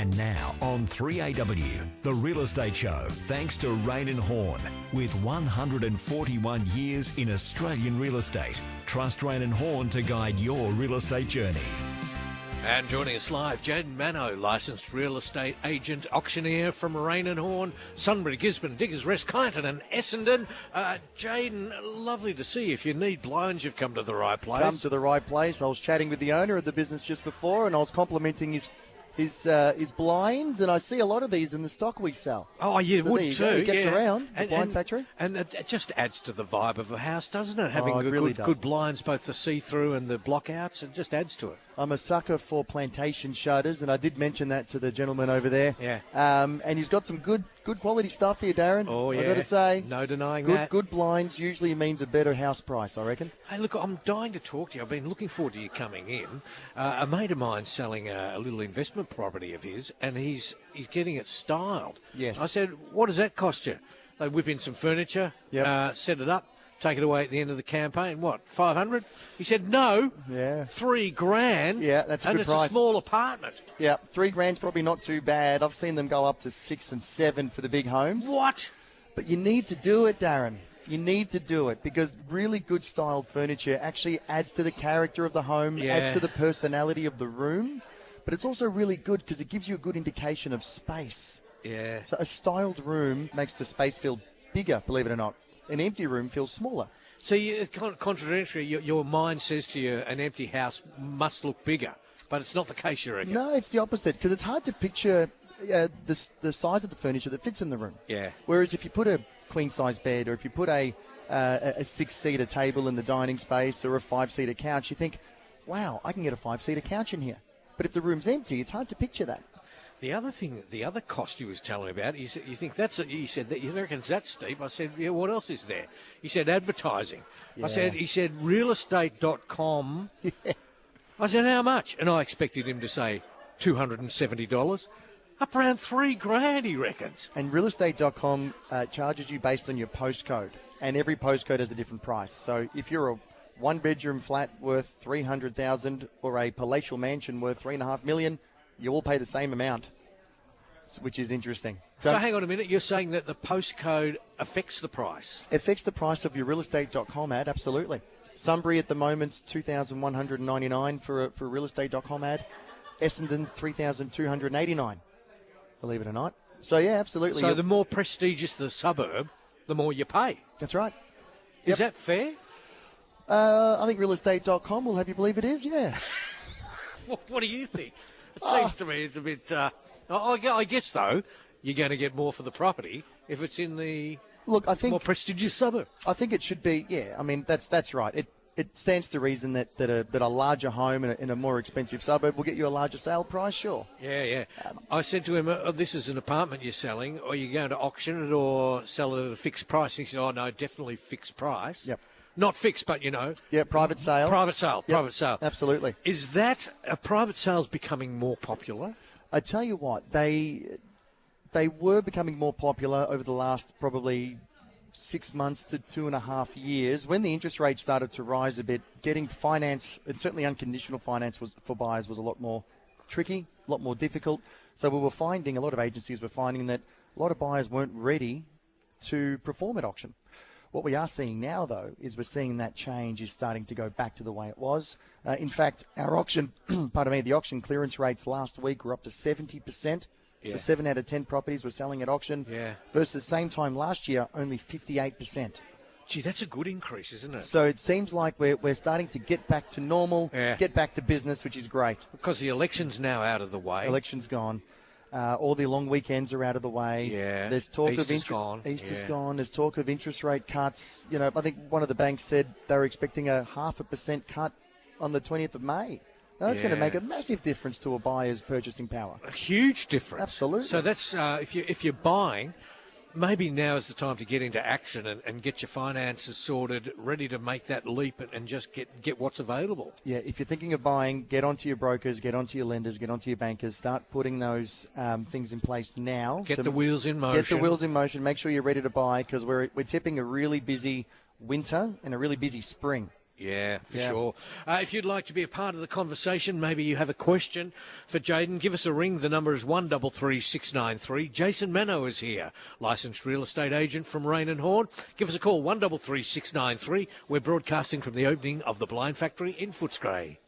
And now on 3AW, the Real Estate Show, thanks to Rain and Horn. With 141 years in Australian real estate, trust Rain and Horn to guide your real estate journey. And joining us live, Jayden Manno, licensed real estate agent, auctioneer from Rain and Horn, Sunbury, Gisborne, Diggers Rest, Kyneton and Essendon. Jayden, lovely to see you. If you need blinds, you've come to the right place. Come to the right place. I was chatting with the owner of the business just before, and I was complimenting his blinds, and I see a lot of these in the stock we sell. Oh, you would too. It gets yeah. around, the blind factory. And it just adds to the vibe of a house, doesn't it? Having it really good blinds, both the see-through and the blockouts, it just adds to it. I'm a sucker for plantation shutters, and I did mention that to the gentleman over there. Yeah. And he's got some good quality stuff here, Darren. Oh, yeah. I've got to say. No denying that. Good blinds usually means a better house price, I reckon. Hey, look, I'm dying to talk to you. I've been looking forward to you coming in. A mate of mine's selling a little investment property of his, and he's getting it styled. Yes. I said, what does that cost you? They whip in some furniture, set it up, take it away at the end of the campaign. What, 500? He said, no. Yeah. $3,000. Yeah, that's a good price. And it's a small apartment. Yeah, $3,000's probably not too bad. I've seen them go up to 6 and 7 for the big homes. What? But you need to do it, Darren. You need to do it because really good styled furniture actually adds to the character of the home, adds to the personality of the room. But it's also really good because it gives you a good indication of space. Yeah. So a styled room makes the space feel bigger, believe it or not. An empty room feels smaller. So it's kind of contradictory. Your mind says to you an empty house must look bigger, but it's not the case, you reckon? No, it's the opposite because it's hard to picture the size of the furniture that fits in the room. Yeah. Whereas if you put a queen-size bed or if you put a six-seater table in the dining space or a five-seater couch, you think, wow, I can get a five-seater couch in here. But if the room's empty, it's hard to picture that. The other cost he was telling me about, he said, you think that's, he said, that you reckon that's steep? I said, yeah, what else is there? He said, advertising. Yeah. He said, realestate.com. Yeah. I said, how much? And I expected him to say $270. Up around $3,000, he reckons. And realestate.com charges you based on your postcode, and every postcode has a different price. So if you're a one-bedroom flat worth $300,000 or a palatial mansion worth $3.5 million, you all pay the same amount, which is interesting. So hang on a minute. You're saying that the postcode affects the price? Affects the price of your realestate.com ad, absolutely. Sunbury at the moment's $2,199 for a realestate.com ad. Essendon's $3,289, believe it or not. So, yeah, absolutely. So the more prestigious the suburb, the more you pay. That's right. Is that fair? I think realestate.com will have you believe it is, yeah. What do you think? It seems to me it's a bit... I guess, though, you're going to get more for the property if it's in the more prestigious suburb. I think it should be, yeah. I mean, that's right. It stands to reason that a larger home in a more expensive suburb will get you a larger sale price, sure. Yeah. I said to him, this is an apartment you're selling, or you're going to auction it or sell it at a fixed price. He said, oh, no, definitely fixed price. Yep. Not fixed, but, you know. Yeah, private sale. Private sale. Absolutely. Is that private sales becoming more popular? I tell you what, they were becoming more popular over the last probably 6 months to 2.5 years. When the interest rates started to rise a bit, getting finance, and certainly unconditional finance for buyers was a lot more tricky, a lot more difficult. So we were finding, a lot of agencies were finding that a lot of buyers weren't ready to perform at auction. What we are seeing now, though, is we're seeing that change is starting to go back to the way it was. In fact, our auction, the auction clearance rates last week were up to 70%. Yeah. So 7 out of 10 properties were selling at auction. Yeah. Versus same time last year, only 58%. Gee, that's a good increase, isn't it? So it seems like we're starting to get back to normal, get back to business, which is great. Because the election's now out of the way. Election's gone. All the long weekends are out of the way. Yeah. There's talk Easter's gone. Easter's gone. There's talk of interest rate cuts. You know, I think one of the banks said they were expecting a 0.5% cut on the 20th of May. Now, that's going to make a massive difference to a buyer's purchasing power. A huge difference. Absolutely. So that's if you're buying, maybe now is the time to get into action and get your finances sorted, ready to make that leap and just get what's available. Yeah, if you're thinking of buying, get onto your brokers, get onto your lenders, get onto your bankers, start putting those things in place now. Get the wheels in motion. Get the wheels in motion. Make sure you're ready to buy because we're tipping a really busy winter and a really busy spring. Yeah, for Yeah. sure. If you'd like to be a part of the conversation, maybe you have a question for Jayden, give us a ring. The number is 133693. Jason Manno is here, licensed real estate agent from Rain and Horn. Give us a call, 133693. We're broadcasting from the opening of the Blind Factory in Footscray.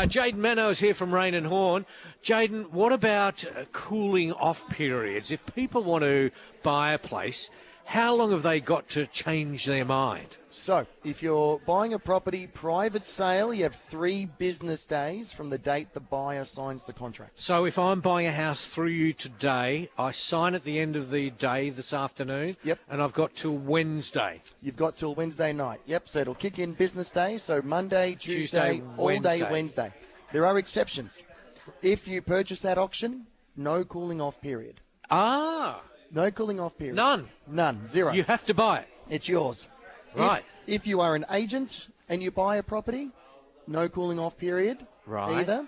Jayden Manno is here from Rain and Horn. Jayden, what about cooling off periods? If people want to buy a place, how long have they got to change their mind? So, if you're buying a property private sale, you have 3 business days from the date the buyer signs the contract. So if I'm buying a house through you today, I sign at the end of the day this afternoon, Yep. and I've got till Wednesday. You've got till Wednesday night. Yep, so it'll kick in business day, so Monday, Tuesday, all day Wednesday. There are exceptions. If you purchase at auction, no cooling off period. Ah, No cooling off period. none. None. Zero. You have to buy it. It's yours. Right. If you are an agent and you buy a property, no cooling off period Right. either.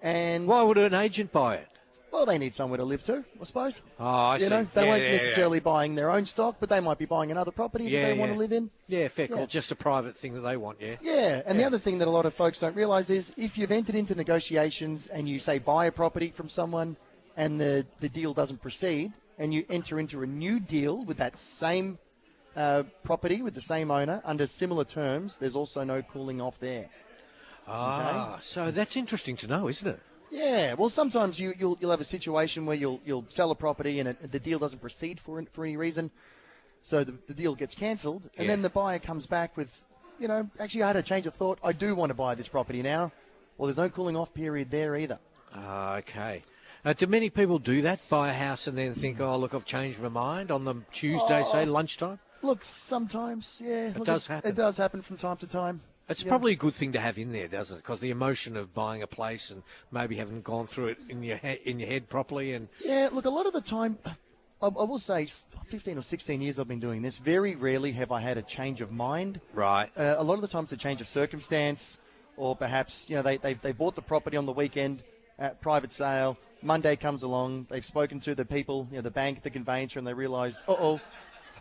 And, Why would an agent buy it? well, they need somewhere to live to, I suppose. Oh, I see. You know, they Yeah, won't yeah, necessarily buying their own stock, but they might be buying another property Yeah, that they want yeah. to live in. Yeah, fair Yeah. call. Just a private thing that they want, yeah? Yeah, and the other thing that a lot of folks don't realise is if you've entered into negotiations and you, say, buy a property from someone and the deal doesn't proceed and you enter into a new deal with that same property with the same owner under similar terms, there's also no cooling off there. Ah, so that's interesting to know, isn't it? Yeah, well, sometimes you'll have a situation where you'll sell a property and the deal doesn't proceed for any reason, so the deal gets cancelled, and Yeah. then the buyer comes back with, actually I had a change of thought. I do want to buy this property now. Well, there's no cooling off period there either. Ah, okay. Do many people do that, buy a house and then think, oh, look, I've changed my mind on the Tuesday, say, lunchtime? Look, sometimes, yeah, It does happen. It does happen from time to time. It's Yeah. probably a good thing to have in there, doesn't it? Because the emotion of buying a place and maybe having gone through it in your head properly, and Yeah, look, a lot of the time, I will say 15 or 16 years I've been doing this, very rarely have I had a change of mind. right, A lot of the time it's a change of circumstance, or perhaps, they bought the property on the weekend at private sale. Monday comes along, they've spoken to the people, the bank, the conveyancer, and they realised,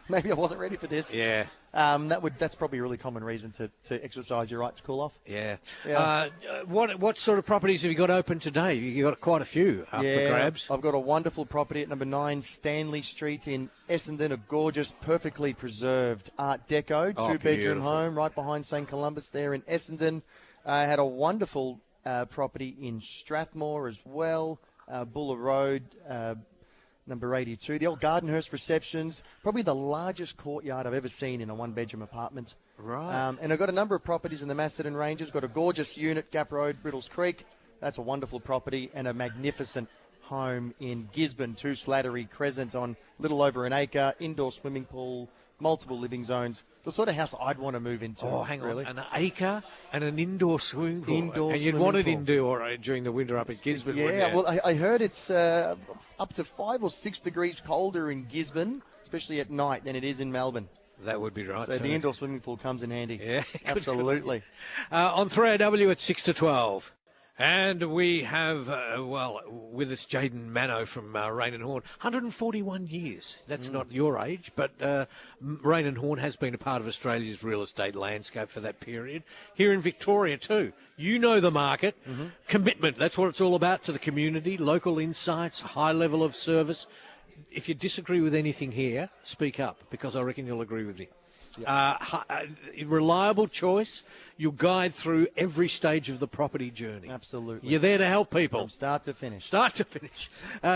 maybe I wasn't ready for this. yeah, That's probably a really common reason to exercise your right to cool off. yeah. Yeah. What sort of properties have you got open today? You got quite a few up for grabs. I've got a wonderful property at number 9 Stanley Street in Essendon, a gorgeous, perfectly preserved Art Deco, Oh, two-bedroom beautiful. home right behind St Columbus there in Essendon. I had a wonderful property in Strathmore as well, Buller Road, number 82. The old Gardenhurst Receptions, probably the largest courtyard I've ever seen in a one-bedroom apartment. Right. And I've got a number of properties in the Macedon Ranges. Got a gorgeous unit, Gap Road, Brittles Creek. That's a wonderful property, and a magnificent home in Gisborne, 2 Slattery Crescent on little over an acre, indoor swimming pool, multiple living zones. The sort of house I'd want to move into. Oh, hang really. on, an acre and an indoor swimming pool. Indoor and you'd swimming want it pool. indoor during the winter up at Gisborne, wouldn't Yeah, you? well, I heard it's up to 5 or 6 degrees colder in Gisborne, especially at night, than it is in Melbourne. That would be right. So too. the indoor swimming pool comes in handy. Yeah, absolutely. On 3AW at 6 to 12. And we have, with us Jayden Manno from Rain and Horn. 141 years. That's not your age, but Rain and Horn has been a part of Australia's real estate landscape for that period. Here in Victoria too. You know the market. Commitment, that's what it's all about to the community. Local insights, high level of service. If you disagree with anything here, speak up, because I reckon you'll agree with me. Reliable choice. You'll guide through every stage of the property journey. Absolutely. You're there to help people. From start to finish. Start to finish.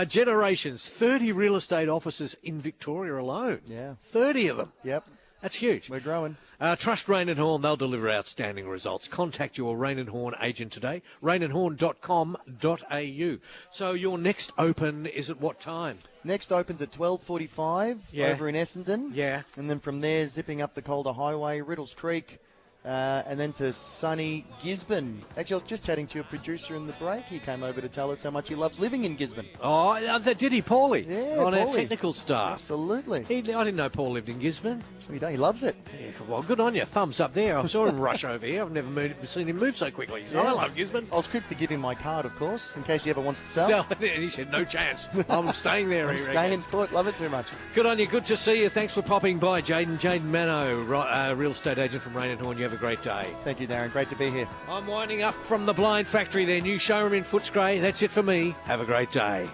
Generations. 30 real estate offices in Victoria alone. Yeah. 30 of them. Yep, That's huge. we're growing. Trust Rain and Horn. They'll deliver outstanding results. Contact your Rain and Horn agent today. rainandhorn.com.au. So your next open is at what time? Next opens at 12:45 Yeah. over in Essendon. Yeah. And then from there, zipping up the Calder Highway, Riddles Creek, and then to sunny Gisborne. Actually, I was just chatting to your producer in the break. He came over to tell us how much he loves living in Gisborne. Oh, did he, Paulie? Yeah, On our Paulie. technical staff. Absolutely. I didn't know Paul lived in Gisborne. He loves it. Yeah, well, good on you. Thumbs up there. I saw him rush over here. I've never seen him move so quickly. So Yeah. I love Gisborne. I was quick to give him my card, of course, in case he ever wants to sell. So, and he said, no chance. I'm staying there. I'm he staying reckons. put. Love it too much. Good on you. Good to see you. Thanks for popping by, Jayden. Jayden Manno, real estate agent from Rain and Horn. You have have a great day. Thank you, Darren. Great to be here. I'm winding up from the Blind Factory, their new showroom in Footscray. That's it for me. Have a great day.